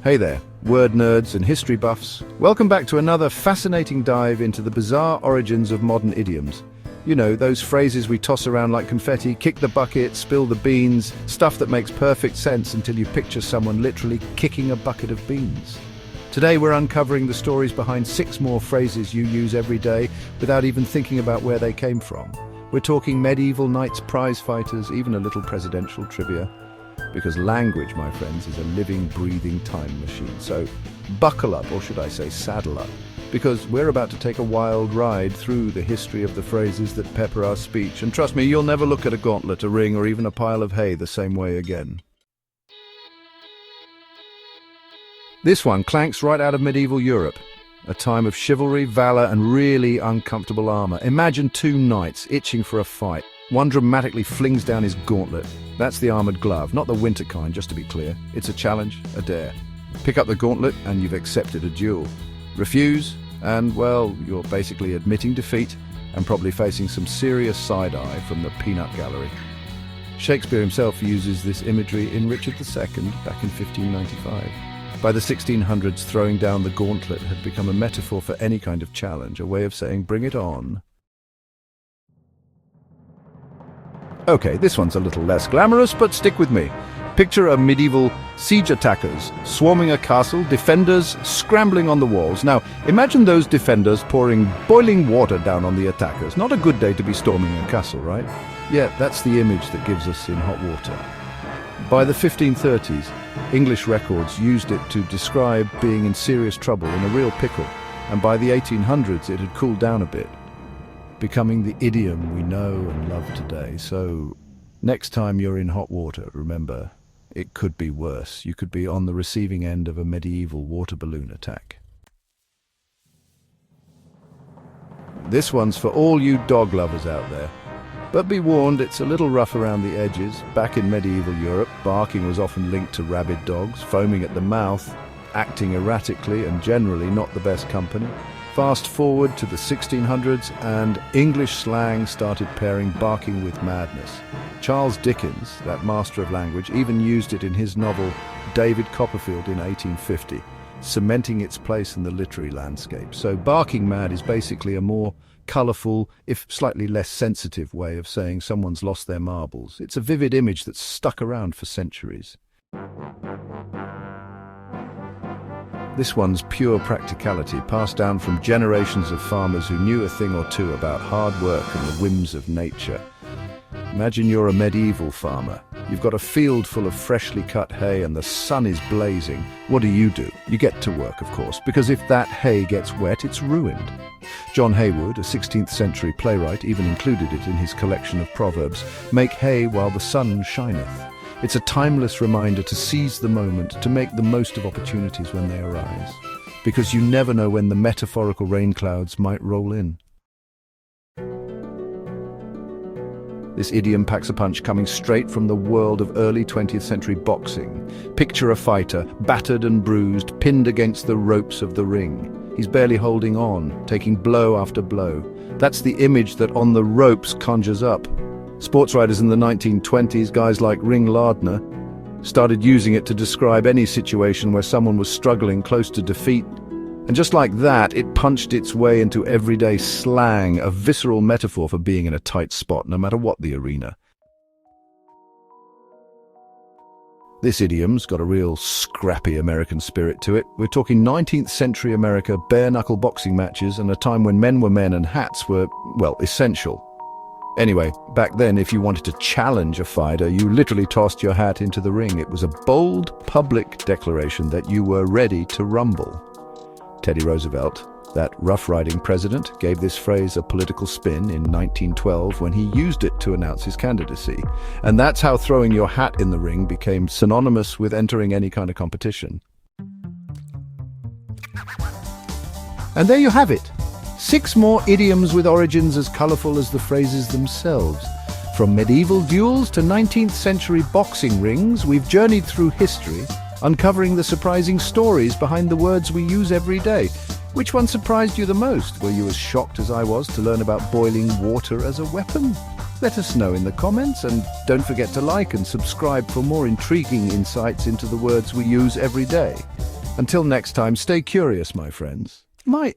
Hey there, word nerds and history buffs. Welcome back to another fascinating dive into the bizarre origins of modern idioms. You know, those phrases we toss around like confetti, kick the bucket, spill the beans, stuff that makes perfect sense until you picture someone literally kicking a bucket of beans. Today we're uncovering the stories behind 6 more phrases you use every day without even thinking about where they came from. We're talking medieval knights, prize fighters, even a little presidential trivia. Because language, my friends, is a living, breathing time machine. So buckle up, or should I say saddle up, because we're about to take a wild ride through the history of the phrases that pepper our speech. And trust me, you'll never look at a gauntlet, a ring, or even a pile of hay the same way again. This one clanks right out of medieval Europe, a time of chivalry, valor, and really uncomfortable armor. Imagine 2 knights itching for a fight. One dramatically flings down his gauntlet. That's the armored glove, not the winter kind, just to be clear. It's a challenge, a dare. Pick up the gauntlet and you've accepted a duel. Refuse, and, well, you're basically admitting defeat and probably facing some serious side-eye from the peanut gallery. Shakespeare himself uses this imagery in Richard II back in 1595. By the 1600s, throwing down the gauntlet had become a metaphor for any kind of challenge, a way of saying, bring it on. Okay, this one's a little less glamorous, but stick with me. Picture a medieval siege attackers swarming a castle, defenders scrambling on the walls. Now, imagine those defenders pouring boiling water down on the attackers. Not a good day to be storming a castle, right? Yeah, that's the image that gives us in hot water. By the 1530s, English records used it to describe being in serious trouble, in a real pickle, and by the 1800s it had cooled down a bit, becoming the idiom we know and love today. So, next time you're in hot water, remember, it could be worse. You could be on the receiving end of a medieval water balloon attack. This one's for all you dog lovers out there. But be warned, it's a little rough around the edges. Back in medieval Europe, barking was often linked to rabid dogs, foaming at the mouth, acting erratically and generally not the best company. Fast forward to the 1600s and English slang started pairing barking with madness. Charles Dickens, that master of language, even used it in his novel David Copperfield in 1850, cementing its place in the literary landscape. So barking mad is basically a more colourful, if slightly less sensitive way of saying someone's lost their marbles. It's a vivid image that's stuck around for centuries. This one's pure practicality, passed down from generations of farmers who knew a thing or two about hard work and the whims of nature. Imagine you're a medieval farmer. You've got a field full of freshly cut hay and the sun is blazing. What do? You get to work, of course, because if that hay gets wet, it's ruined. John Haywood, a 16th century playwright, even included it in his collection of proverbs, "Make hay while the sun shineth." It's a timeless reminder to seize the moment, to make the most of opportunities when they arise. Because you never know when the metaphorical rain clouds might roll in. This idiom packs a punch, coming straight from the world of early 20th century boxing. Picture a fighter, battered and bruised, pinned against the ropes of the ring. He's barely holding on, taking blow after blow. That's the image that On the Ropes conjures up. Sports writers in the 1920s, guys like Ring Lardner, started using it to describe any situation where someone was struggling close to defeat. And just like that, it punched its way into everyday slang, a visceral metaphor for being in a tight spot, no matter what the arena. This idiom's got a real scrappy American spirit to it. We're talking 19th century America, bare-knuckle boxing matches, and a time when men were men and hats were, well, essential. Anyway, back then, if you wanted to challenge a fighter, you literally tossed your hat into the ring. It was a bold, public declaration that you were ready to rumble. Teddy Roosevelt, that rough-riding president, gave this phrase a political spin in 1912 when he used it to announce his candidacy. And that's how throwing your hat in the ring became synonymous with entering any kind of competition. And there you have it. 6 more idioms with origins as colourful as the phrases themselves. From medieval duels to 19th century boxing rings, we've journeyed through history, uncovering the surprising stories behind the words we use every day. Which one surprised you the most? Were you as shocked as I was to learn about boiling water as a weapon? Let us know in the comments, and don't forget to like and subscribe for more intriguing insights into the words we use every day. Until next time, stay curious, my friends. My